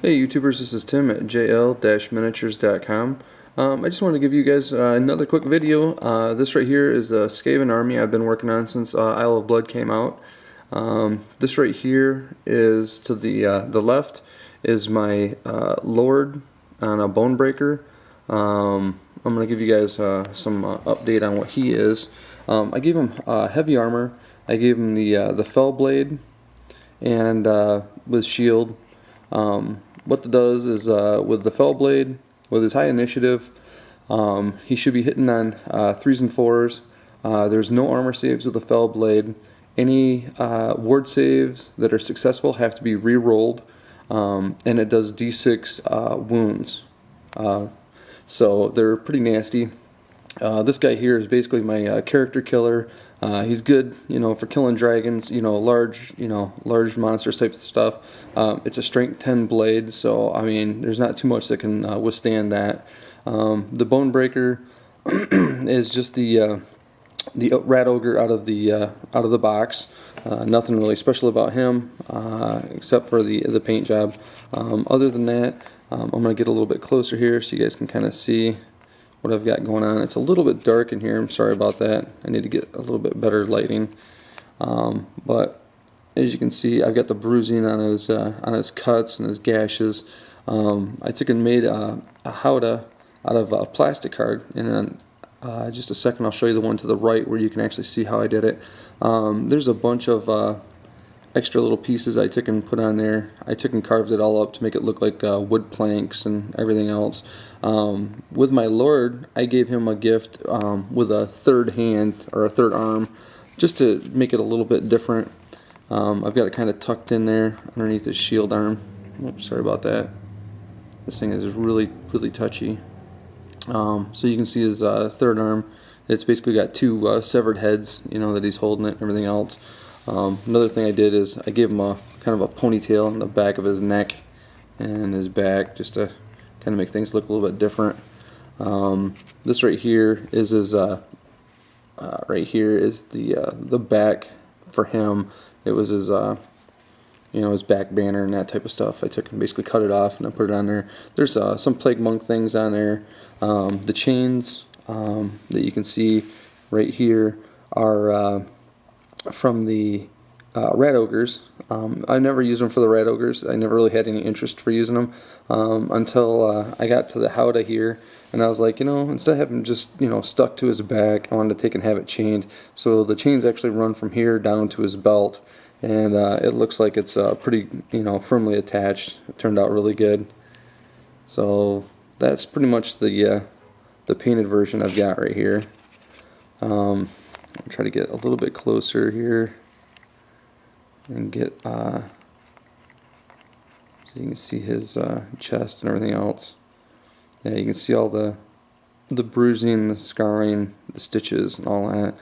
Hey YouTubers, this is Tim at jl-miniatures.com. I just wanted to give you guys another quick video. This right here is the Skaven army I've been working on since Isle of Blood came out. This right here is to the left is my Lord on a Bone Breaker. I'm going to give you guys some update on what he is. I gave him heavy armor. I gave him the Fell Blade and with shield. What that does is with the Fell Blade, with his high initiative, he should be hitting on 3s and 4s. There's no armor saves with the Fell Blade. Any ward saves that are successful have to be re-rolled, and it does d6 wounds. So they're pretty nasty. This guy here is basically my character killer. He's good, for killing dragons, large monsters type of stuff. It's a strength 10 blade, so I mean, there's not too much that can withstand that. The Bone Breaker is just the rat ogre out of the box. Nothing really special about him, except for the paint job. Other than that, I'm gonna get a little bit closer here so you guys can kind of see what I've got going on. It's a little bit dark in here. I'm sorry about that. I need to get a little bit better lighting. But as you can see, I've got the bruising on his cuts and his gashes. I took and made a howdah out of a plastic card, and then just a second I'll show you the one to the right where you can actually see how I did it. There's a bunch of extra little pieces I took and put on there. I took and carved it all up to make it look like wood planks and everything else. With my Lord, I gave him a gift with a third hand or a third arm, just to make it a little bit different. I've got it kind of tucked in there underneath his shield arm. Oops, sorry about that. This thing is really touchy. So you can see his third arm. It's basically got two severed heads, that he's holding it and everything else. Another thing I did is I gave him a kind of a ponytail in the back of his neck and his back, just to kind of make things look a little bit different. This right here is his right here is the back for him. It was his his back banner and that type of stuff. I took and basically cut it off and I put it on there. There's some Plague Monk things on there. The chains that you can see right here are from the rat ogres. I never used them for the rat ogres. I never really had any interest for using them until I got to the howdah here, and I was like, instead of having just stuck to his back, I wanted to take and have it chained. So the chains actually run from here down to his belt, and it looks like it's pretty firmly attached. It turned out really good. So that's pretty much the painted version I've got right here. I'll try to get a little bit closer here and get so you can see his chest and everything else. Yeah, you can see all the bruising, the scarring, the stitches, and all that.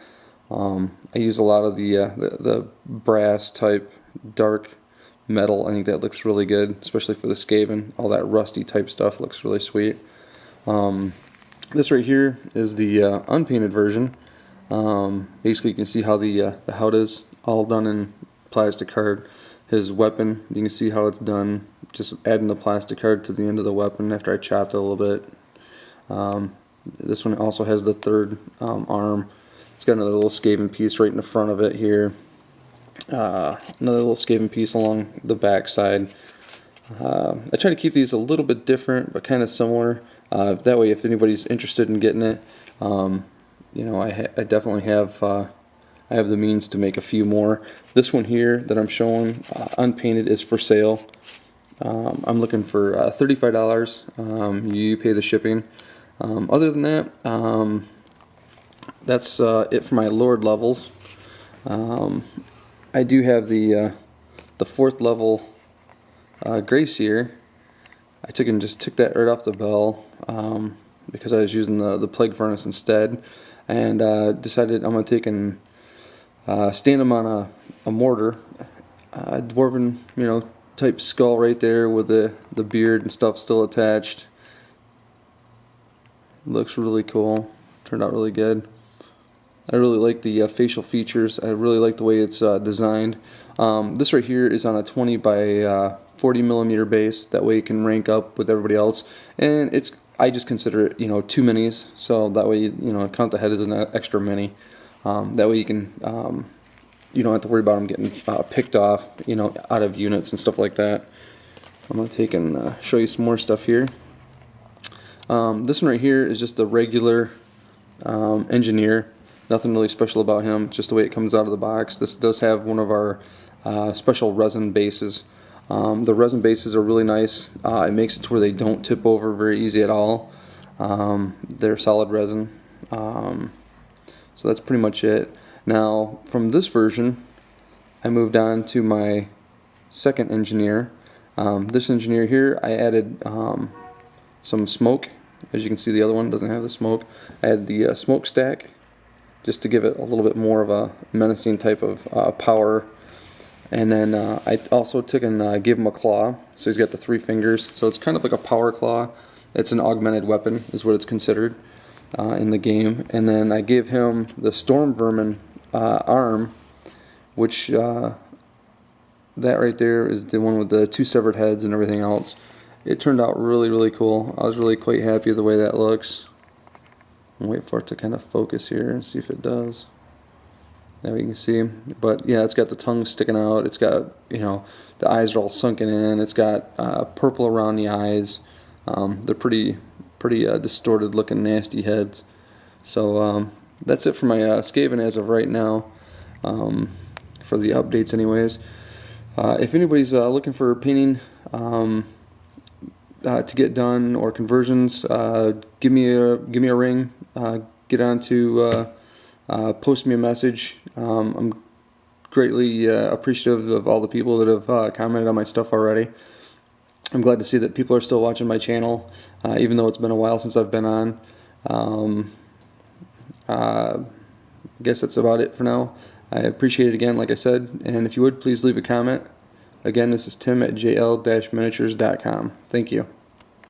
I use a lot of the brass type dark metal. I think that looks really good, especially for the Skaven. All that rusty type stuff looks really sweet. This right here is the unpainted version. Basically, you can see how the howdah's all done in plastic card. His weapon, you can see how it's done, just adding the plastic card to the end of the weapon after I chopped it a little bit. This one also has the third arm. It's got another little Skaven piece right in the front of it here. Another little Skaven piece along the back side. I try to keep these a little bit different, but kind of similar. That way, if anybody's interested in getting it, I definitely have I have the means to make a few more. This one here that I'm showing unpainted is for sale. I'm looking for $35. You pay the shipping. Other than that, that's it for my Lord levels. I do have the 4th level Gracier. I took that right off the bell because I was using the Plague Furnace instead, and decided I'm going to take and stand him on a mortar, dwarven type skull right there with the beard and stuff still attached. Looks really cool. Turned out really good. I really like the facial features. I really like the way it's designed. This right here is on a 20 by 40mm base. That way you can rank up with everybody else. And I just consider it, 2 minis, so that way count the head as an extra mini. That way you can you don't have to worry about them getting picked off, out of units and stuff like that. I'm gonna take and show you some more stuff here. This one right here is just a regular engineer. Nothing really special about him, just the way it comes out of the box. This does have one of our special resin bases. The resin bases are really nice. It makes it to where they don't tip over very easy at all. They're solid resin. So that's pretty much it. Now from this version I moved on to my second engineer. This engineer here, I added some smoke. As you can see, the other one doesn't have the smoke. I added the smokestack just to give it a little bit more of a menacing type of power. And then I also took and gave him a claw. So he's got the 3 fingers. So it's kind of like a power claw. It's an augmented weapon is what it's considered in the game. And then I gave him the storm vermin arm, which that right there is the one with the 2 severed heads and everything else. It turned out really, really cool. I was really quite happy with the way that looks. I'll wait for it to kind of focus here and see if it does. There you can see. But yeah, it's got the tongue sticking out. It's got, the eyes are all sunken in. It's got purple around the eyes. They're pretty distorted looking, nasty heads. So that's it for my Skaven as of right now, for the updates anyways. If anybody's looking for painting to get done or conversions, give me a ring. Get on to post me a message. I'm greatly appreciative of all the people that have commented on my stuff already. I'm glad to see that people are still watching my channel, even though it's been a while since I've been on. I guess that's about it for now. I appreciate it again, like I said, and if you would, please leave a comment. Again, this is Tim at jl-miniatures.com. Thank you.